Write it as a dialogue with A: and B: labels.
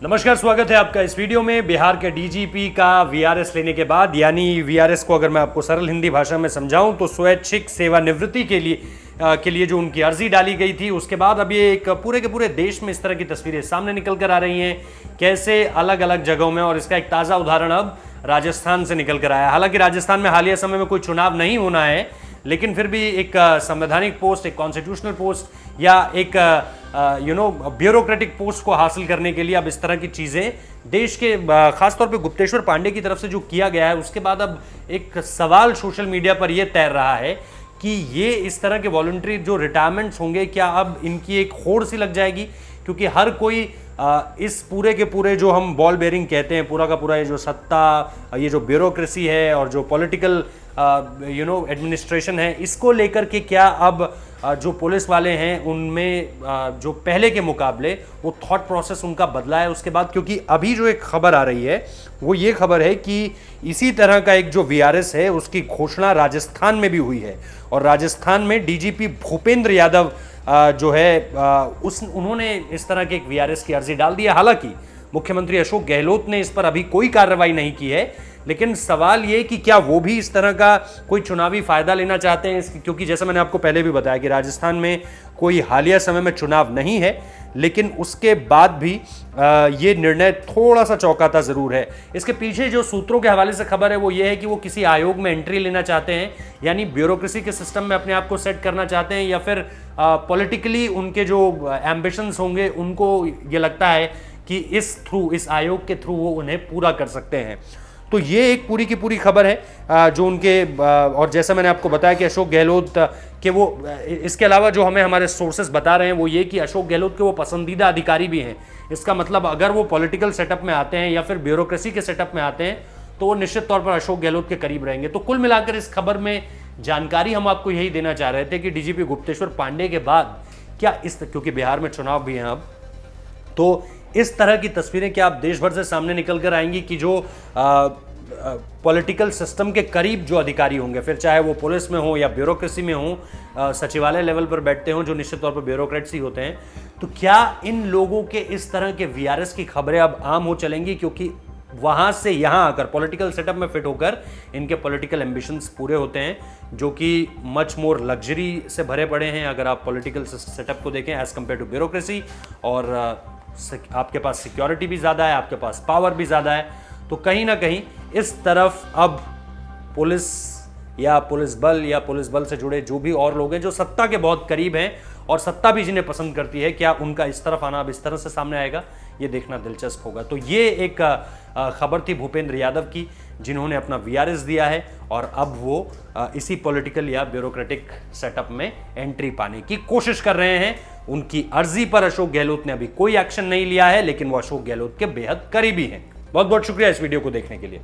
A: नमस्कार, स्वागत है आपका इस वीडियो में। बिहार के डीजीपी का वीआरएस लेने के बाद, यानी वीआरएस को अगर मैं आपको सरल हिंदी भाषा में समझाऊं तो स्वैच्छिक सेवानिवृत्ति के लिए जो उनकी अर्जी डाली गई थी, उसके बाद अब ये एक पूरे के पूरे देश में इस तरह की तस्वीरें सामने निकल कर आ रही हैं, कैसे अलग अलग जगहों में। और इसका एक ताज़ा उदाहरण अब राजस्थान से निकल कर आया। हालांकि राजस्थान में हालिया समय में कोई चुनाव नहीं होना है, लेकिन फिर भी एक संवैधानिक पोस्ट, एक कॉन्स्टिट्यूशनल पोस्ट या एक ब्यूरोक्रेटिक पोस्ट को हासिल करने के लिए अब इस तरह की चीज़ें देश के खासतौर पे गुप्तेश्वर पांडे की तरफ से जो किया गया है, उसके बाद अब एक सवाल सोशल मीडिया पर यह तैर रहा है कि ये इस तरह के वॉलंटरी जो रिटायरमेंट्स होंगे, क्या अब इनकी एक होड़ सी लग जाएगी? क्योंकि हर कोई इस पूरे के पूरे जो हम बॉल बेयरिंग कहते हैं, पूरा का पूरा ये जो सत्ता, ये जो ब्यूरोक्रेसी है और जो पॉलिटिकल एडमिनिस्ट्रेशन है, इसको लेकर के क्या अब जो पुलिस वाले हैं उनमें जो पहले के मुकाबले वो थॉट प्रोसेस उनका बदला है उसके बाद? क्योंकि अभी जो एक खबर आ रही है वो ये खबर है कि इसी तरह का एक जो वीआरएस है उसकी घोषणा राजस्थान में भी हुई है। और राजस्थान में डीजीपी भूपेंद्र यादव जो है उन्होंने इस तरह के एक वीआरएस की अर्जी डाल दी है। हालांकि मुख्यमंत्री अशोक गहलोत ने इस पर अभी कोई कार्रवाई नहीं की है, लेकिन सवाल ये कि क्या वो भी इस तरह का कोई चुनावी फायदा लेना चाहते हैं? क्योंकि जैसा मैंने आपको पहले भी बताया कि राजस्थान में कोई हालिया समय में चुनाव नहीं है, लेकिन उसके बाद भी ये निर्णय थोड़ा सा चौंकाता जरूर है। इसके पीछे जो सूत्रों के हवाले से खबर है वो ये है कि वो किसी आयोग में एंट्री लेना चाहते हैं, यानी ब्यूरोक्रेसी के सिस्टम में अपने आप को सेट करना चाहते हैं, या फिर पॉलिटिकली उनके जो एम्बिशंस होंगे उनको ये लगता है कि इस आयोग के थ्रू वो उन्हें पूरा कर सकते हैं। तो ये एक पूरी की पूरी खबर है जो उनके और जैसा मैंने आपको बताया कि अशोक गहलोत के वो, इसके अलावा जो हमें हमारे सोर्सेस बता रहे हैं वो ये कि अशोक गहलोत के वो पसंदीदा अधिकारी भी हैं। इसका मतलब अगर वो पॉलिटिकल सेटअप में आते हैं या फिर ब्यूरोक्रेसी के सेटअप में आते हैं तो वो निश्चित तौर पर अशोक गहलोत के करीब रहेंगे। तो कुल मिलाकर इस खबर में जानकारी हम आपको यही देना चाह रहे थे कि डीजीपी गुप्तेश्वर पांडे के बाद क्या क्योंकि बिहार में चुनाव भी हैं अब, तो इस तरह की तस्वीरें क्या आप देश भर से सामने निकल कर आएंगी कि जो पॉलिटिकल सिस्टम के करीब जो अधिकारी होंगे, फिर चाहे वो पुलिस में हो या ब्यूरोक्रेसी में हो, सचिवालय लेवल पर बैठते हों जो निश्चित तौर पर ब्यूरोक्रेट्स ही होते हैं, तो क्या इन लोगों के इस तरह के वीआरएस की खबरें अब आम हो चलेंगी? क्योंकि वहां से यहां आकर पॉलिटिकल सेटअप में फिट होकर इनके पॉलिटिकल एम्बिशंस पूरे होते हैं, जो कि मच मोर लग्जरी से भरे पड़े हैं अगर आप पॉलिटिकल सेटअप को देखें एज कंपेयर टू ब्यूरोक्रेसी। और आपके पास सिक्योरिटी भी ज़्यादा है, आपके पास पावर भी ज़्यादा है। तो कहीं ना कहीं इस तरफ अब पुलिस या पुलिस बल से जुड़े जो भी और लोग हैं जो सत्ता के बहुत करीब हैं और सत्ता भी जिन्हें पसंद करती है, क्या उनका इस तरफ आना अब इस तरह से सामने आएगा, ये देखना दिलचस्प होगा। तो ये एक खबर थी भूपेंद्र यादव की, जिन्होंने अपना वीआरएस दिया है और अब वो इसी पॉलिटिकल या ब्यूरोक्रेटिक सेटअप में एंट्री पाने की कोशिश कर रहे हैं। उनकी अर्जी पर अशोक गहलोत ने अभी कोई एक्शन नहीं लिया है, लेकिन वो अशोक गहलोत के बेहद करीबी हैं। बहुत बहुत शुक्रिया इस वीडियो को देखने के लिए।